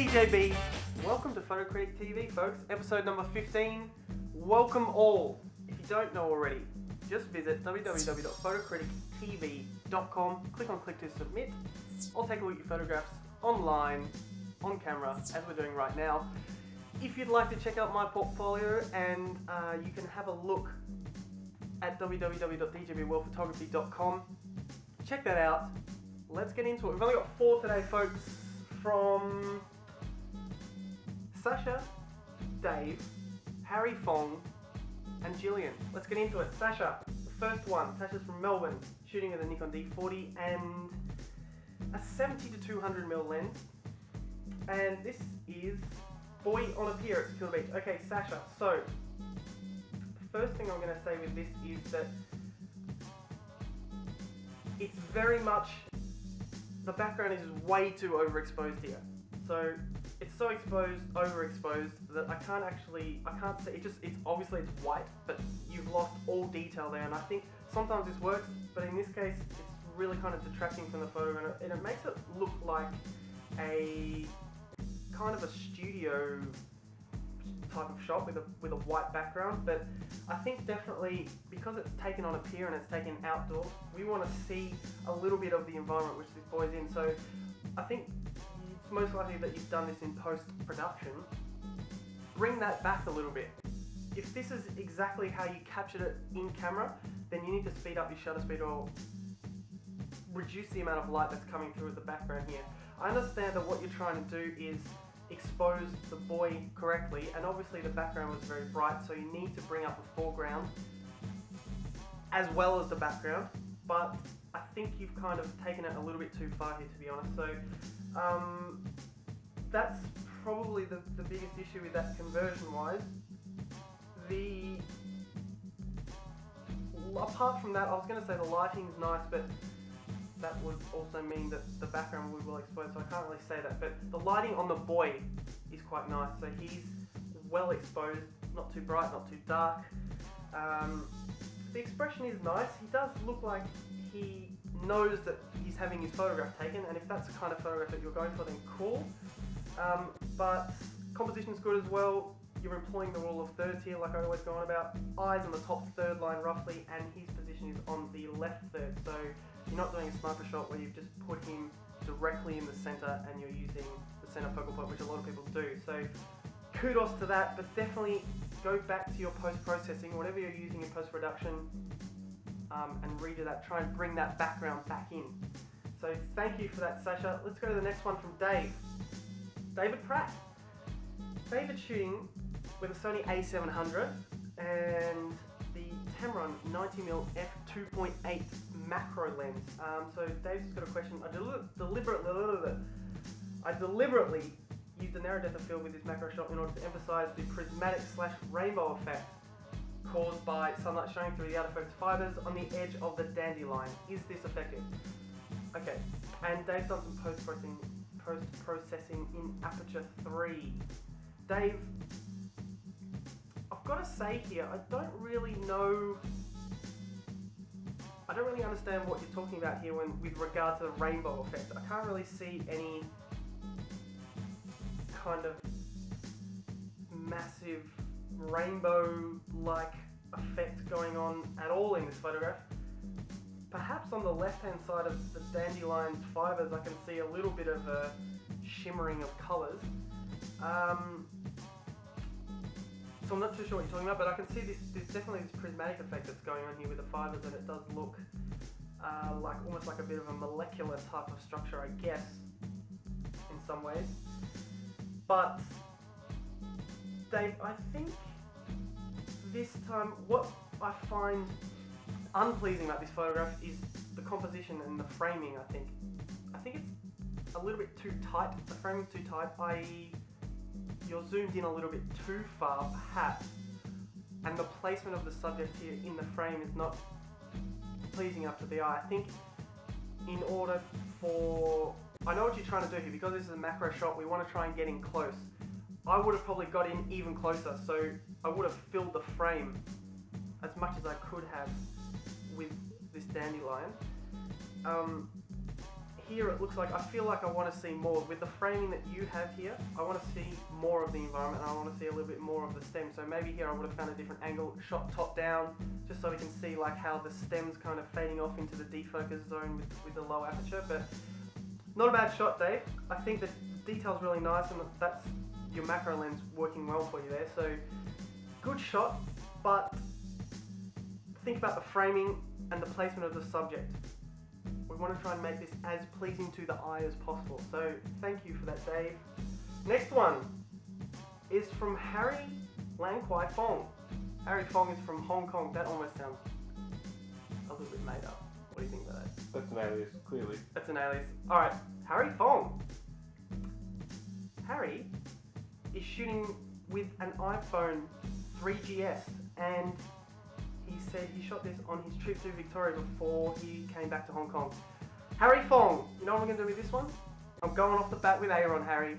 DJB. Welcome to Photo Critic TV, folks. Episode number 15. Welcome all. If you don't know already, just visit www.photocritictv.com. Click on Click to Submit. I'll take a look at your photographs online, on camera, as we're doing right now. If you'd like to check out my portfolio, and you can have a look at www.djbworldphotography.com. Check that out. Let's get into it. We've only got 4 today, folks, from Sasha, Dave, Harry Fong, and Gillian. Let's get into it. Sasha, the first one. Sasha's from Melbourne, shooting with a Nikon D40 and a 70 to 200mm lens. And this is Boy on a Pier at Killer Beach. Okay, Sasha, so the first thing I'm going to say with this is that it's very much, the background is way too overexposed here. So it's so overexposed that I can't see, it's obviously it's white, but you've lost all detail there, and I think sometimes this works, but in this case it's really kind of detracting from the photo, and it makes it look like a kind of a studio type of shot with a white background. But I think definitely because it's taken on a pier and it's taken outdoors, we want to see a little bit of the environment which this boy's in. So I think it's most likely that you've done this in post-production. Bring that back a little bit. If this is exactly how you captured it in camera, then you need to speed up your shutter speed or reduce the amount of light that's coming through the background here. I understand that what you're trying to do is expose the boy correctly, and obviously the background was very bright, so you need to bring up the foreground as well as the background, but I think you've kind of taken it a little bit too far here, to be honest. So that's probably the biggest issue with that conversion wise. Apart from that, I was going to say the lighting's nice, but that would also mean that the background will be well exposed, so I can't really say that. But the lighting on the boy is quite nice, so he's well exposed, not too bright, not too dark. The expression is nice. He does look like he knows that he's having his photograph taken, and if that's the kind of photograph that you're going for, then cool. But composition's good as well. You're employing the rule of thirds here, like I always go on about. Eyes on the top third line roughly, and his position is on the left third. So you're not doing a sniper shot where you've just put him directly in the center and you're using the center focal point, which a lot of people do. So kudos to that, but definitely go back to your post-processing, whatever you're using in post-production, and redo that. Try and bring that background back in. So thank you for that, Sasha. Let's go to the next one from Dave. David Pratt. David's shooting with a Sony A700 and the Tamron 90mm f2.8 macro lens. So Dave's just got a question. I deliberately used a narrow depth of field with this macro shot in order to emphasize the prismatic / rainbow effect caused by sunlight showing through the out-of-focus fibers on the edge of the dandelion. Is this effective? Okay, and Dave's done some post-processing in Aperture 3. Dave, I've got to say here, I don't really understand what you're talking about here with regard to the rainbow effect. I can't really see any kind of massive rainbow-like effect going on at all in this photograph. Perhaps on the left-hand side of the dandelion's fibers, I can see a little bit of a shimmering of colours. So I'm not too sure what you're talking about, but I can see there's definitely this prismatic effect that's going on here with the fibers, and it does look like almost like a bit of a molecular type of structure, I guess, in some ways. But Dave, I think this time what I find unpleasing about this photograph is the composition and the framing. I think it's a little bit too tight. The framing's too tight, i.e. you're zoomed in a little bit too far perhaps, and the placement of the subject here in the frame is not pleasing up to the eye. I think in order for, I know what you're trying to do here, because this is a macro shot, we want to try and get in close. I would have probably got in even closer, so I would have filled the frame as much as I could have with this dandelion. here it looks like, I feel like I want to see more. With the framing that you have here, I want to see more of the environment and I want to see a little bit more of the stem. So maybe here I would have found a different angle, shot top down, just so we can see like how the stem's kind of fading off into the defocus zone with the low aperture. But not a bad shot, Dave. I think the detail's really nice and that's your macro lens working well for you there. So good shot, but think about the framing and the placement of the subject. We want to try and make this as pleasing to the eye as possible. So thank you for that, Dave. Next one is from Harry Lang Kwai Fong. Harry Fong is from Hong Kong. That almost sounds a little bit made up. What do you think about that? That's an alias, clearly. That's an alias. Alright, Harry Fong. Harry is shooting with an iPhone 3GS and he said he shot this on his trip to Victoria before he came back to Hong Kong. Harry Fong, you know what I'm going to do with this one? I'm going off the bat with Aaron, Harry.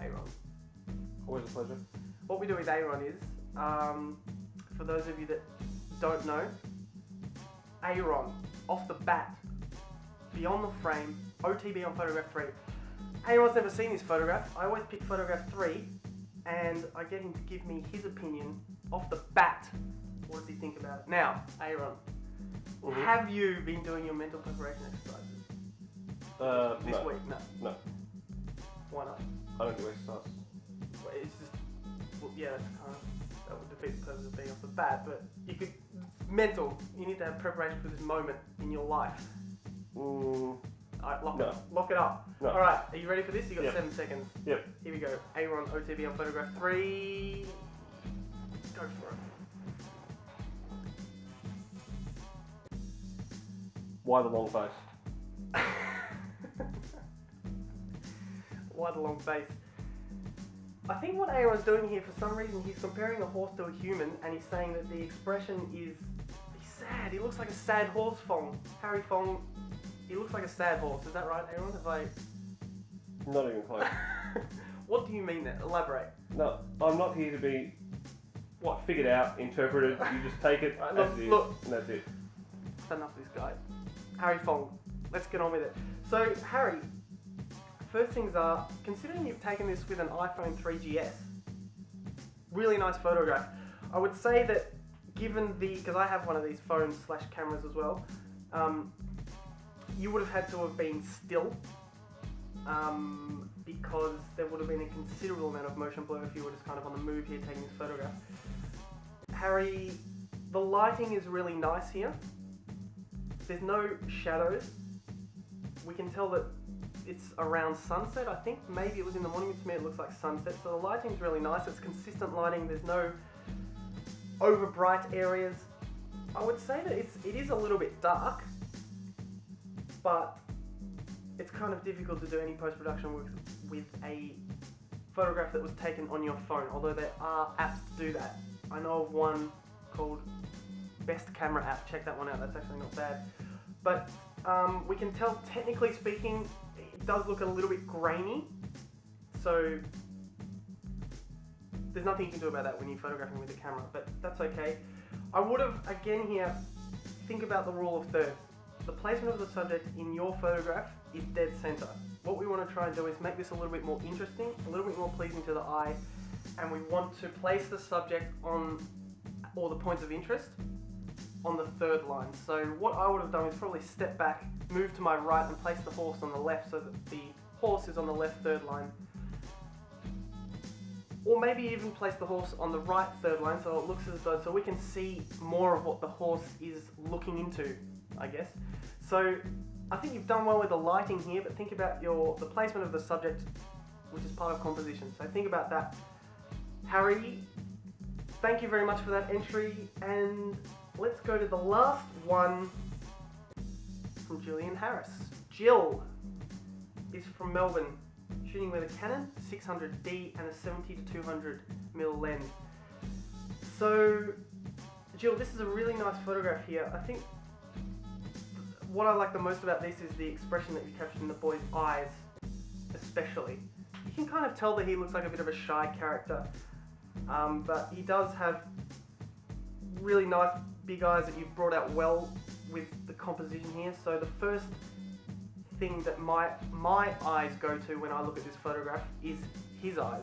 Aaron. Always a pleasure. What we do with Aaron is, for those of you that don't know, Aaron, off the bat, beyond the frame, OTB on photograph 3. Aaron's never seen this photograph. I always pick photograph 3 and I get him to give me his opinion off the bat. What does he think about it? Now, Aaron, have you been doing your mental preparation exercises this week? No. Why not? I don't do exercise. Well, it's just, well, yeah, that's kind of, that would defeat the purpose of being off the bat, but you could, mental, you need to have preparation for this moment in your life. Alright, lock it up. No. Alright, are you ready for this? You got Yep. 7 seconds. Yep. Here we go. Aaron OTB on photograph 3. Go for it. Why the long face? Why the long face? I think what Aaron's doing here, for some reason, he's comparing a horse to a human and he's saying that the expression is, he's sad. He looks like a sad horse, Fong. Harry Fong, he looks like a sad horse. Is that right, Aaron? Have I... Not even close. What do you mean there? Elaborate. No, I'm not here to be figured out, interpreted. You just take it as it is, and that's it. Enough of this guy. Harry Fong. Let's get on with it. So, Harry, first things are, considering you've taken this with an iPhone 3GS, really nice photograph. I would say that given the, because I have one of these phones / cameras as well, you would have had to have been still, because there would have been a considerable amount of motion blur if you were just kind of on the move here taking this photograph. Harry, the lighting is really nice here. There's no shadows. We can tell that it's around sunset, I think. Maybe it was in the morning, but to me it looks like sunset. So the lighting's really nice. It's consistent lighting. There's no over bright areas. I would say that it is a little bit dark, but it's kind of difficult to do any post-production with a photograph that was taken on your phone, although there are apps to do that. I know of one called Best Camera App. Check that one out. That's actually not bad. But we can tell, technically speaking, it does look a little bit grainy. So there's nothing you can do about that when you're photographing with a camera, but that's okay. I would have, again here, think about the rule of thirds. The placement of the subject in your photograph is dead center. What we want to try and do is make this a little bit more interesting, a little bit more pleasing to the eye, and we want to place the subject on all the points of interest on the third line. So what I would have done is probably step back, move to my right and place the horse on the left so that the horse is on the left third line. Or maybe even place the horse on the right third line so it looks as though, so we can see more of what the horse is looking into, I guess. So I think you've done well with the lighting here, but think about the placement of the subject, which is part of composition. So think about that. Harry, thank you very much for that entry, and let's go to the last one from Gillian Harris. Jill is from Melbourne, shooting with a Canon 600D and a 70-200mm lens. So, Jill, this is a really nice photograph here. I think what I like the most about this is the expression that you captured in the boy's eyes, especially. You can kind of tell that he looks like a bit of a shy character, but he does have really nice big eyes that you've brought out well with the composition here. So the first thing that my eyes go to when I look at this photograph is his eyes,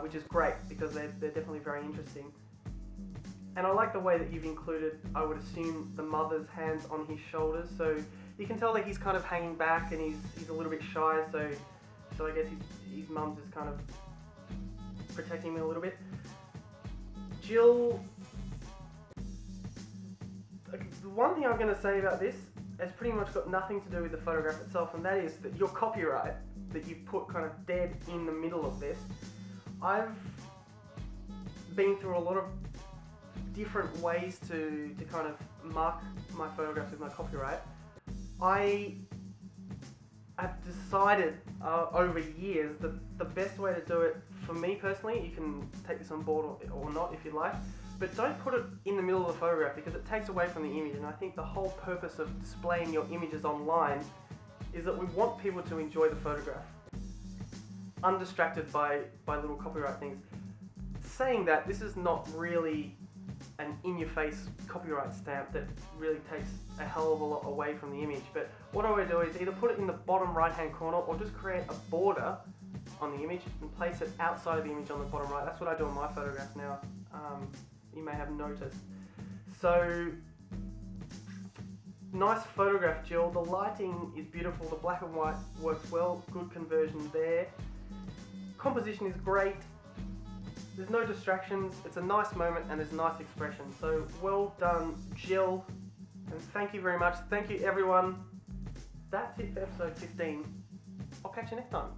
which is great because they're definitely very interesting. And I like the way that you've included, I would assume, the mother's hands on his shoulders. So you can tell that he's kind of hanging back and he's a little bit shy. So I guess his mum's just kind of protecting him a little bit. Jill, the one thing I'm going to say about this has pretty much got nothing to do with the photograph itself, and that is that your copyright that you've put kind of dead in the middle of this. I've been through a lot of different ways to kind of mark my photographs with my copyright. I have decided over years that the best way to do it, for me personally, you can take this on board or not if you like, but don't put it in the middle of the photograph because it takes away from the image. And I think the whole purpose of displaying your images online is that we want people to enjoy the photograph, undistracted by little copyright things. Saying that, this is not really an in-your-face copyright stamp that really takes a hell of a lot away from the image. But what I would do is either put it in the bottom right-hand corner or just create a border on the image and place it outside of the image on the bottom right. That's what I do on my photographs now. You may have noticed. So, nice photograph, Jill. The lighting is beautiful. The black and white works well. Good conversion there. Composition is great. There's no distractions. It's a nice moment and there's nice expression. So well done, Jill. And thank you very much. Thank you, everyone. That's it for episode 15. I'll catch you next time.